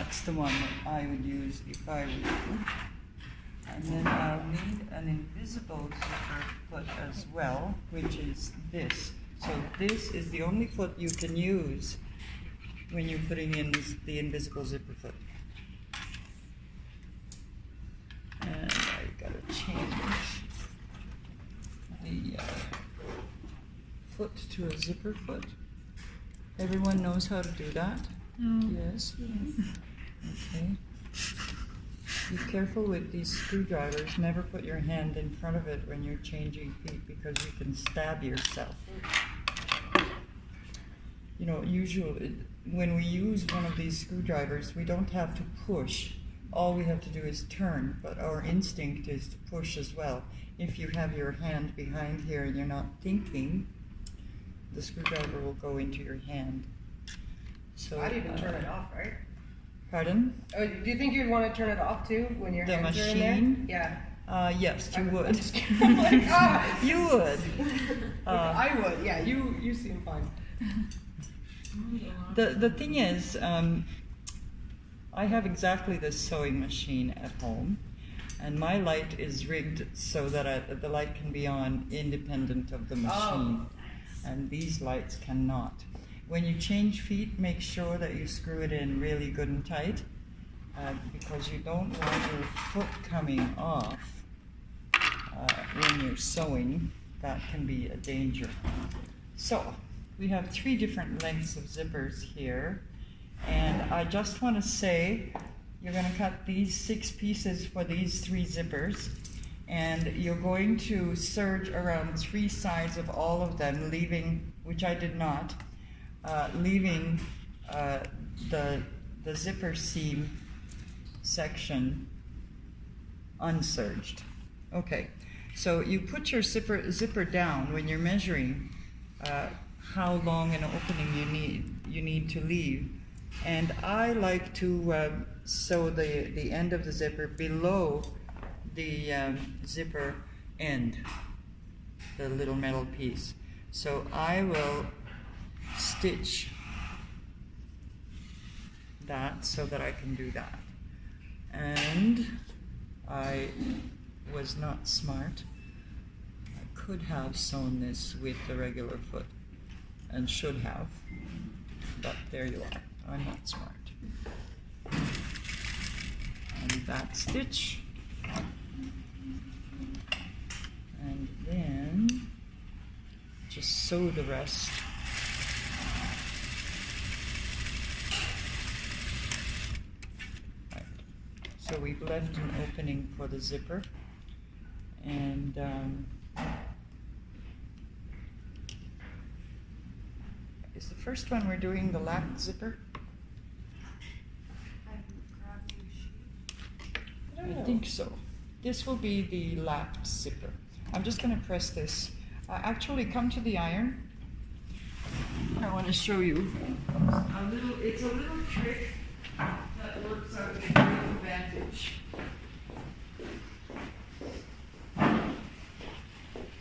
That's the one that I would use if I were you. And then I'll need an invisible zipper foot as well, which is this. So this is the only foot you can use when you're putting in the invisible zipper foot. And I gotta change the foot to a zipper foot. Everyone knows how to do that? Yes. Okay. Be careful with these screwdrivers. Never put your hand in front of it when you're changing feet because you can stab yourself. You know, usually when we use one of these screwdrivers, we don't have to push. All we have to do is turn, but our instinct is to push as well. If you have your hand behind here and you're not thinking, the screwdriver will go into your hand. So I'd even turn it off, right? Pardon? Oh, do you think you'd want to turn it off too when your hands are in there? machine? Yeah. Yes, you would. I'm like, ah. You would. I would. Yeah, you seem fine. The thing is, I have exactly this sewing machine at home, and my light is rigged so that the light can be on independent of the machine, and these lights cannot. When you change feet, make sure that you screw it in really good and tight, because you don't want your foot coming off when you're sewing. That can be a danger. So, we have 3 different lengths of zippers here, and I just want to say you're going to cut these 6 pieces for these 3 zippers, and you're going to serge around 3 sides of all of them, leaving, which I did not, leaving the zipper seam section unserged. Okay, so you put your zipper down when you're measuring how long an opening you need to leave, and I like to sew the end of the zipper below the zipper end, the little metal piece. So I will stitch that so that I can do that. And I was not smart. I could have sewn this with the regular foot, and should have, but there you are. I'm not smart. And that stitch, and then just sew the rest. Right. So we've left an opening for the zipper, and is the first one we're doing the lapped zipper? I think so. This will be the lapped zipper. I'm just going to press this. Actually, come to the iron. I want to show you it's a little trick that works out to great advantage.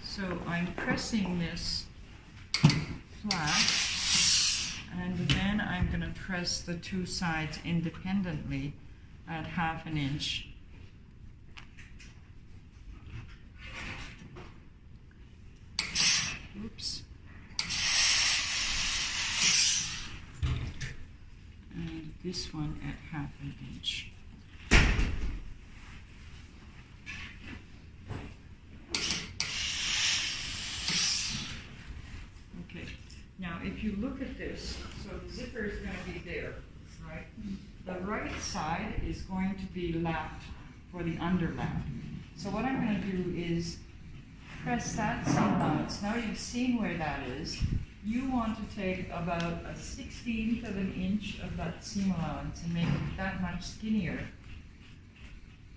So I'm pressing this flat, and then I'm going to press the 2 sides independently at 1/2 inch. Oops. And this one at 1/2 inch. Okay, now if you look at this, so the zipper is going to be there, right? The right side is going to be lapped for the underlap. So what I'm going to do is press that seam allowance. Now you've seen where that is. You want to take about a 1/16 of an inch of that seam allowance and make it that much skinnier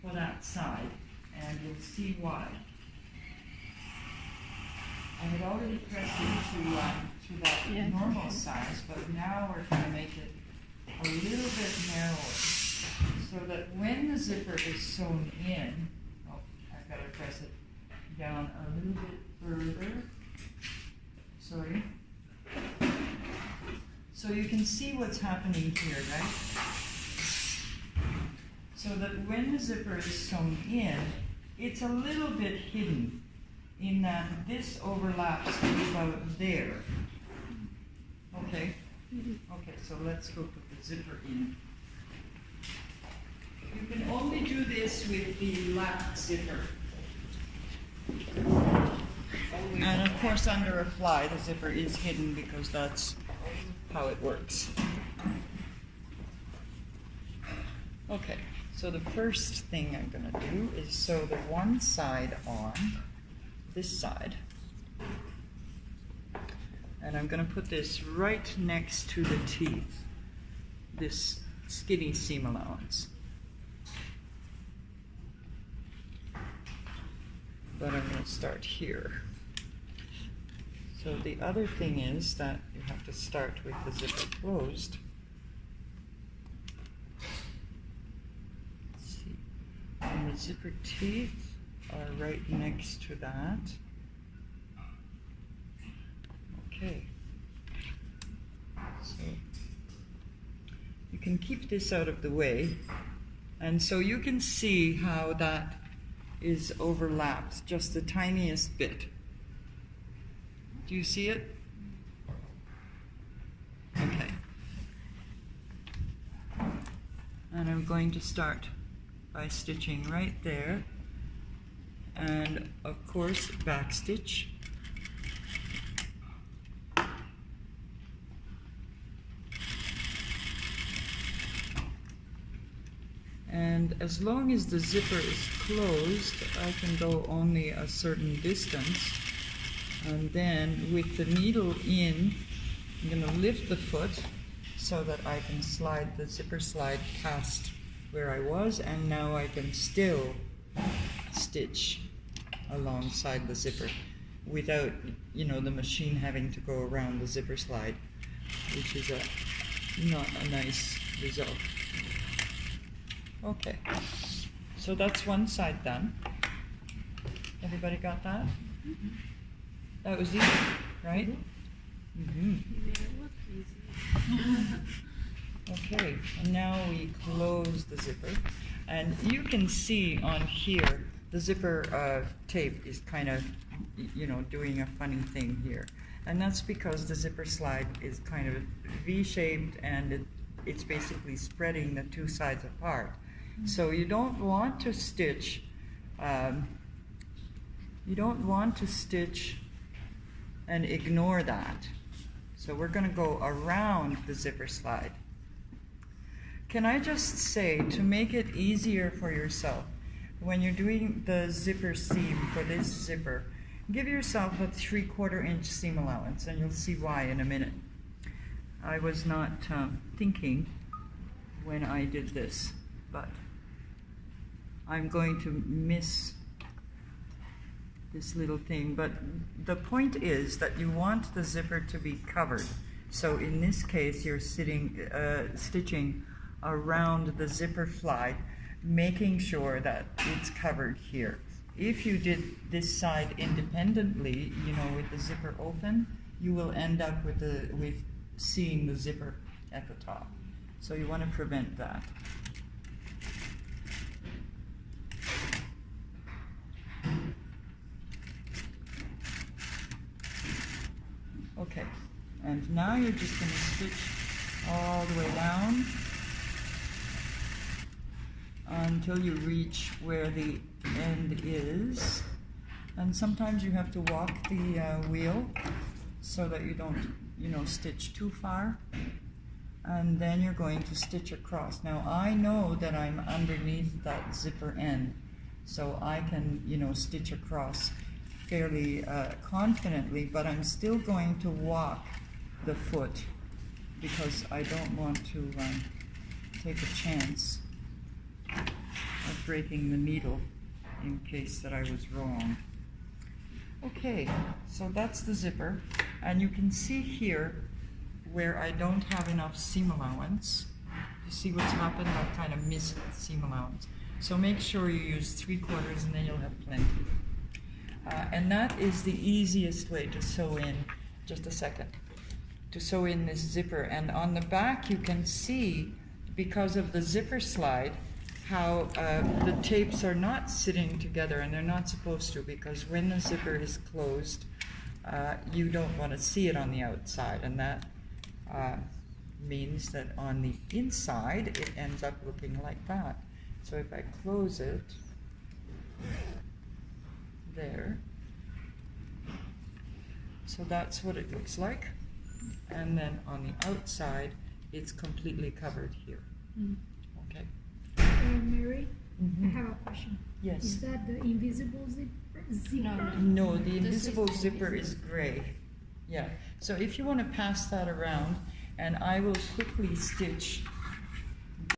for that side, and you'll see why. I had already pressed it to that normal size, but now we're going to make it a little bit narrower, so that when the zipper is sewn in, I've got to press it down a little bit further. Sorry. So you can see what's happening here, right? so that when the zipper is sewn in, it's a little bit hidden in that this overlaps about there. Okay? Okay, so let's go put the zipper in. You can only do this with the lap zipper. And of course under a fly the zipper is hidden because that's how it works. Okay, so the first thing I'm going to do is sew the one side on this side. And I'm going to put this right next to the teeth, this skinny seam allowance. But I'm going to start here. So the other thing is that you have to start with the zipper closed. Let's see. And the zipper teeth are right next to that. Okay. So you can keep this out of the way. And so you can see how that is overlapped just the tiniest bit. Do you see it? Okay. And I'm going to start by stitching right there, and of course back stitch. And as long as the zipper is closed, I can go only a certain distance. And then with the needle in, I'm going to lift the foot so that I can slide the zipper slide past where I was, and now I can still stitch alongside the zipper without, you know, the machine having to go around the zipper slide, which is not a nice result. Okay, so that's one side done. Everybody got that? Mm-hmm. That was easy, right? Mm-hmm. Okay, and now we close the zipper. And you can see on here, the zipper tape is kind of, you know, doing a funny thing here. And that's because the zipper slide is kind of V-shaped, and it's basically spreading the two sides apart. So you don't want to stitch, and ignore that. So we're going to go around the zipper slide. Can I just say, to make it easier for yourself, when you're doing the zipper seam for this zipper, give yourself a 3/4 inch seam allowance, and you'll see why in a minute. I was not thinking when I did this, but I'm going to miss this little thing. But the point is that you want the zipper to be covered. So in this case, you're stitching around the zipper slide, making sure that it's covered here. If you did this side independently, you know, with the zipper open, you will end up with seeing the zipper at the top. So you want to prevent that. Okay, and now you're just going to stitch all the way down until you reach where the end is. And sometimes you have to walk the wheel so that you don't, you know, stitch too far. And then you're going to stitch across. Now I know that I'm underneath that zipper end, so I can, you know, stitch across fairly confidently, but I'm still going to walk the foot because I don't want to take a chance of breaking the needle in case that I was wrong. Okay, so that's the zipper, and you can see here where I don't have enough seam allowance. You see what's happened? I've kind of missed seam allowance. So make sure you use 3/4 and then you'll have plenty. And that is the easiest way to sew in, just a second, to sew in this zipper. And on the back you can see, because of the zipper slide, how the tapes are not sitting together, and they're not supposed to, because when the zipper is closed, you don't want to see it on the outside, and that means that on the inside it ends up looking like that. So if I close it there, so that's what it looks like, and then on the outside it's completely covered here. Okay. Mary, Mhm. I have a question. Yes. Is that the invisible zipper? No, the This is invisible the zipper is gray. Yeah. So if you want to pass that around, and I will quickly stitch